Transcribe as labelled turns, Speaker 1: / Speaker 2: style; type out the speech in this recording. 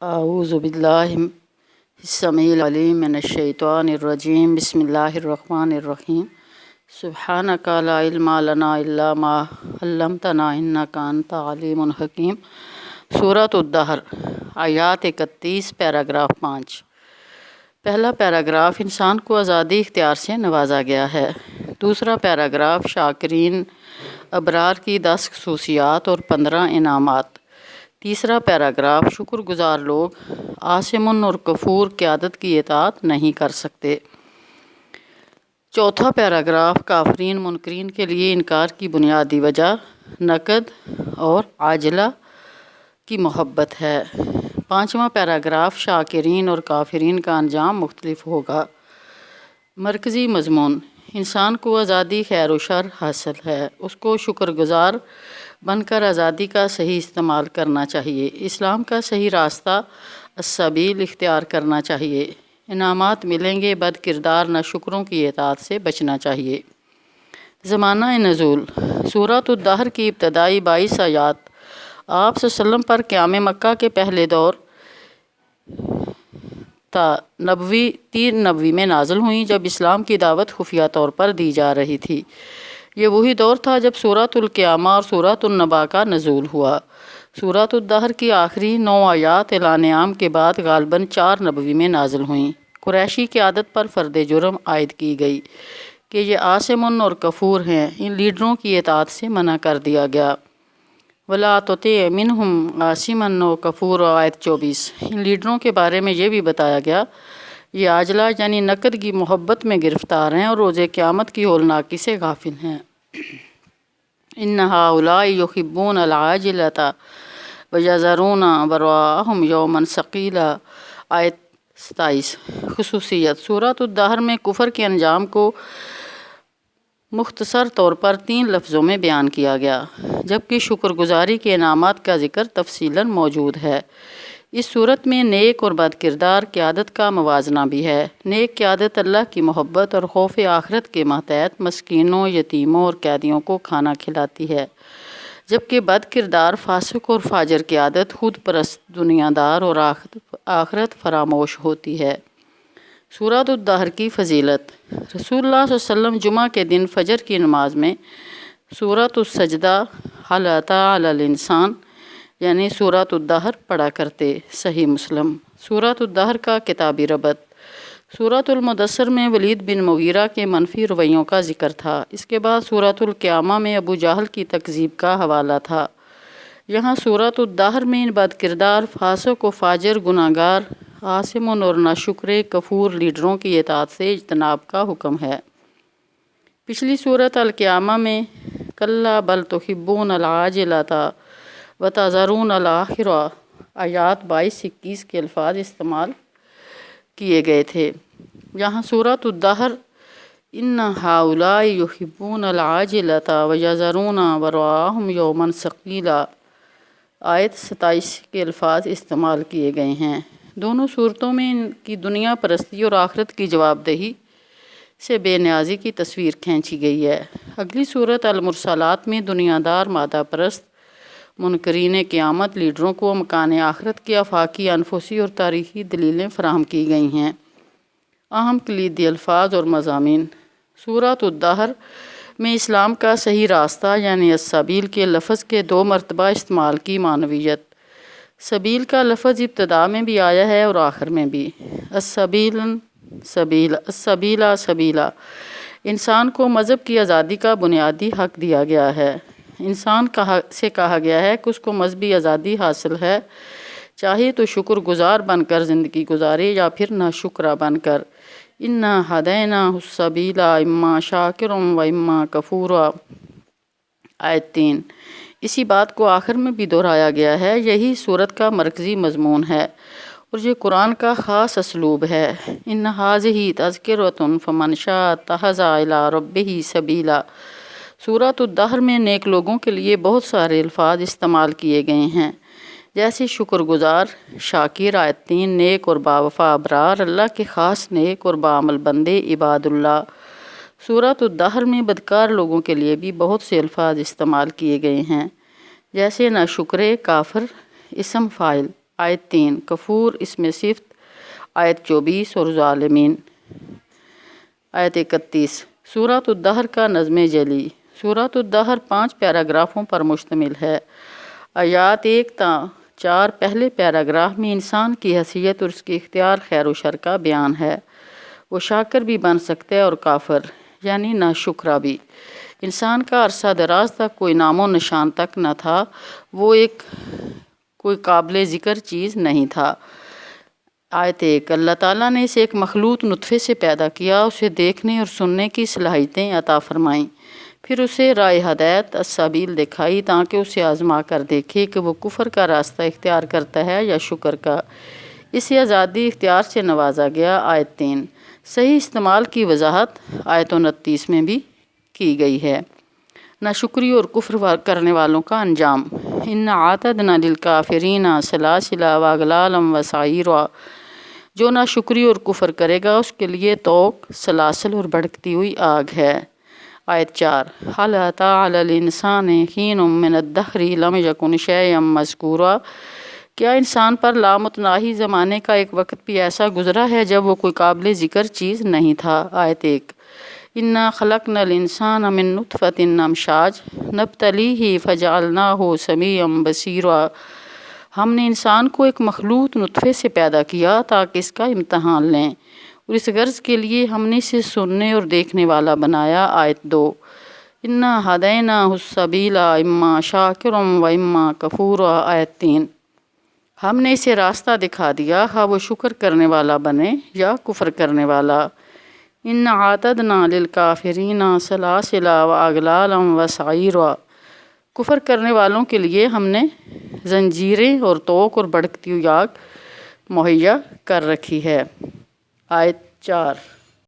Speaker 1: اعوذ باللہ السمیع العلیم من الشیطان الرجیم بسم اللہ الرحمن الرحیم سبحانک لا علم لنا الا ما علمتنا انک انت علیم حکیم۔ سورۃ الدہر، آیات 31، پیراگراف 5۔ پہلا پیراگراف انسان کو آزادی اختیار سے نوازا گیا ہے۔ دوسرا پیراگراف شاکرین ابرار کی 10 خصوصیات اور 15 انعامات۔ تیسرا پیراگراف شکر گزار لوگ عاصمن اور کفور قیادت کی اطاعت نہیں کر سکتے۔ چوتھا پیراگراف کافرین منکرین کے لیے انکار کی بنیادی وجہ نقد اور عاجلہ کی محبت ہے۔ پانچواں پیراگراف شاکرین اور کافرین کا انجام مختلف ہوگا۔ مرکزی مضمون: انسان کو آزادی خیر و شر حاصل ہے، اس کو شکر گزار بن کر آزادی کا صحیح استعمال کرنا چاہیے، اسلام کا صحیح راستہ السبیل اختیار کرنا چاہیے۔ انعامات ملیں گے، بد کردار ناشکروں کی اطاعت سے بچنا چاہیے۔ زمانہ نزول: سورۃ الدہر کی ابتدائی 22 آیات آپ صلی اللہ علیہ وسلم پر قیام مکہ کے پہلے دور تا 3 نبوی میں نازل ہوئیں، جب اسلام کی دعوت خفیہ طور پر دی جا رہی تھی۔ یہ وہی دور تھا جب سورۃ القیامہ اور سورۃ النبا کا نزول ہوا۔ سورۃ الدہر کی آخری 9 آیات اعلان عام کے بعد غالباً 4 نبوی میں نازل ہوئیں۔ قریشی کی عادت پر فرد جرم عائد کی گئی کہ یہ عاصمن اور کفور ہیں، ان لیڈروں کی اطاعت سے منع کر دیا گیا۔ وَلَا تُطِعْ مِنْهُمْ عَاصِمًا وَكَفُورًا، آیت 24۔ ان لیڈروں کے بارے میں یہ بھی بتایا گیا یہ عاجلہ یعنی نقد کی محبت میں گرفتار ہیں اور روز قیامت کی ہولناکی سے غافل ہیں۔ إِنَّ هَؤُلَاءِ يُحِبُّونَ الْعَاجِلَةَ وَيَذَرُونَ وَرَاءَهُمْ يَوْمًا ثَقِيلًا، آیت 27۔ خصوصیت: سورۃ الدہر میں کفر کے انجام کو مختصر طور پر 3 لفظوں میں بیان کیا گیا، جبکہ شکر گزاری کے انعامات کا ذکر تفصیلاً موجود ہے۔ اس صورت میں نیک اور بد کردار قیادت کا موازنہ بھی ہے۔ نیک قیادت اللہ کی محبت اور خوف آخرت کے ماتحت مسکینوں، یتیموں اور قیدیوں کو کھانا کھلاتی ہے، جبکہ بد کردار فاسق اور فاجر قیادت خود پرست، دنیا دار اور آخرت فراموش ہوتی ہے۔ سورۃ الدہر کی فضیلت: رسول اللہ صلی اللہ علیہ وسلم جمعہ کے دن فجر کی نماز میں سورۃ السجدہ، هل أتى على الإنسان یعنی سورۃ الدہر پڑھا کرتے۔ صحیح مسلم۔ سورۃ الدہر کا کتابی ربط: سورۃ المدثر میں ولید بن مغیرہ کے منفی رویوں کا ذکر تھا، اس کے بعد سورۃ القیامہ میں ابو جہل کی تکذیب کا حوالہ تھا۔ یہاں سورۃ الدہر میں ان بد کردار، فاسق و فاجر، گناہگار، عاصمن اور ناشکر کفور لیڈروں کی اطاعت سے اجتناب کا حکم ہے۔ پچھلی سورۃ القیامہ میں کلا بل تحبون العاجلۃ وتذرون الآخرۃ، آیات 22-21 کے الفاظ استعمال کیے گئے تھے۔ یہاں سورۃ الدہر إِنَّ هَؤُلَاءِ يُحِبُّونَ الْعَاجِلَةَ وَيَذَرُونَ وَرَاءَهُمْ يَوْمًا ثَقِيلًا، آیت 27 کے الفاظ استعمال کیے گئے ہیں۔ دونوں صورتوں میں ان کی دنیا پرستی اور آخرت کی جواب دہی سے بے نیازی کی تصویر کھینچی گئی ہے۔ اگلی صورت المرسلات میں دنیا دار، مادہ پرست، منکرین قیامت لیڈروں کو مکان آخرت کی آفاقی، انفسی اور تاریخی دلیلیں فراہم کی گئی ہیں۔ اہم کلیدی الفاظ اور مضامین: سورۃ الدہر میں اسلام کا صحیح راستہ یعنی السبیل کے لفظ کے 2 مرتبہ استعمال کی معنویت۔ سبیل کا لفظ ابتدا میں بھی آیا ہے اور آخر میں بھی۔ السبیل سبیل، السبیلا سبیلا، انسان کو مذہب کی آزادی کا بنیادی حق دیا گیا ہے۔ انسان سے کہا گیا ہے کہ اس کو مذہبی آزادی حاصل ہے، چاہے تو شکر گزار بن کر زندگی گزارے یا پھر ناشکرہ بن کر۔ اِنَّا هَدَيْنَاهُ السَّبِيلَ إِمَّا شَاكِرًا وَإِمَّا كَفُورًا، آیت 3۔ اسی بات کو آخر میں بھی دہرایا گیا ہے، یہی سورت کا مرکزی مضمون ہے اور یہ قرآن کا خاص اسلوب ہے۔ إِنَّ هَٰذِهِ تَذْكِرَةٌ فَمَنْ شَاءَ اتَّخَذَ إِلَىٰ رَبِّهِ سَبِيلًا۔ سورۃ الدہر میں نیک لوگوں کے لیے بہت سارے الفاظ استعمال کیے گئے ہیں، جیسے شکر گزار، شاکر، آیت 3، نیک اور باوفا ابرار، اللہ کے خاص نیک اور باعمل بندے، عباد اللہ۔ سورۃ الدہر میں بدکار لوگوں کے لیے بھی بہت سے الفاظ استعمال کیے گئے ہیں، جیسے ناشکر، کافر، اسم فاعل، آیت 3 کفور اسم صفت، آیت 24 اور ظالمین۔ آیت 31 سورۃ الدہر کا نظم جلی۔ سورۃ الدہر 5 پیراگرافوں پر مشتمل ہے۔ آیات 1 تا 4 پہلے پیراگراف میں انسان کی حیثیت اور اس کے اختیار خیر و شر کا بیان ہے۔ وہ شاکر بھی بن سکتا ہے اور کافر یعنی ناشکرا بھی۔ انسان کا عرصہ دراز تک کوئی نام و نشان تک نہ تھا، وہ کوئی قابل ذکر چیز نہیں تھا۔ آیت 1 اللہ تعالیٰ نے اسے ایک مخلوط نطفے سے پیدا کیا، اسے دیکھنے اور سننے کی صلاحیتیں عطا فرمائیں، پھر اسے راہ ہدایت السبیل دکھائی تاکہ اسے آزما کر دیکھے کہ وہ کفر کا راستہ اختیار کرتا ہے یا شکر کا۔ اسے آزادی اختیار سے نوازا گیا۔ آیت 3 صحیح استعمال کی وضاحت آیت 29 میں بھی کی گئی ہے۔ ناشکری اور کفر کرنے والوں کا انجام۔ اِنَّا اعْتَدْنَا لِلْكَافِرِينَ سَلَاسِلَ وَأَغْلَالًا وَسَعِيرًا، جو ناشکری اور کفر کرے گا اس کے لیے طوق، سلاسل اور بھڑکتی ہوئی آگ ہے۔ آیت 4 هَلْ أَتَىٰ عَلَى الْإِنسَانِ حِینٌ مِّنَ الدَّهْرِ لَمْ یَکُنْ شَیْئًا مَّذْکُورًا، کیا انسان پر لامتناہی زمانے کا ایک وقت بھی ایسا گزرا ہے جب وہ کوئی قابل ذکر چیز نہیں تھا۔ آیت 1 اِنَّا خَلَقْنَا الْإِنسَانَ مِن نُطْفَةٍ أَمْشَاجٍ نَبْتَلِیہِ فَجَعَلْنَاهُ سَمِیعًا بَصِیرًا، ہم نے انسان کو ایک مخلوط نطفے سے پیدا کیا تاکہ اس کا امتحان لیں، اور اس غرض کے لیے ہم نے اسے سننے اور دیکھنے والا بنایا۔ آیت 2 اِنَّا هَدَیْنَاهُ السَّبِیلَ إِمَّا شَاکِرًا وَإِمَّا کَفُورًا۔ آیت 3 ہم نے اسے راستہ دکھا دیا، خواہ وہ شکر کرنے والا بنے یا کفر کرنے والا۔ اِنَّا اعْتَدْنَا لِلْكَافِرِينَ سَلَاسِلَ وَأَغْلَالًا وَسَعِيرًا، کفر کرنے والوں کے لیے ہم نے زنجیریں اور طوق اور بھڑکتی ہوئی آگ مہیا کر رکھی ہے۔ آیت 4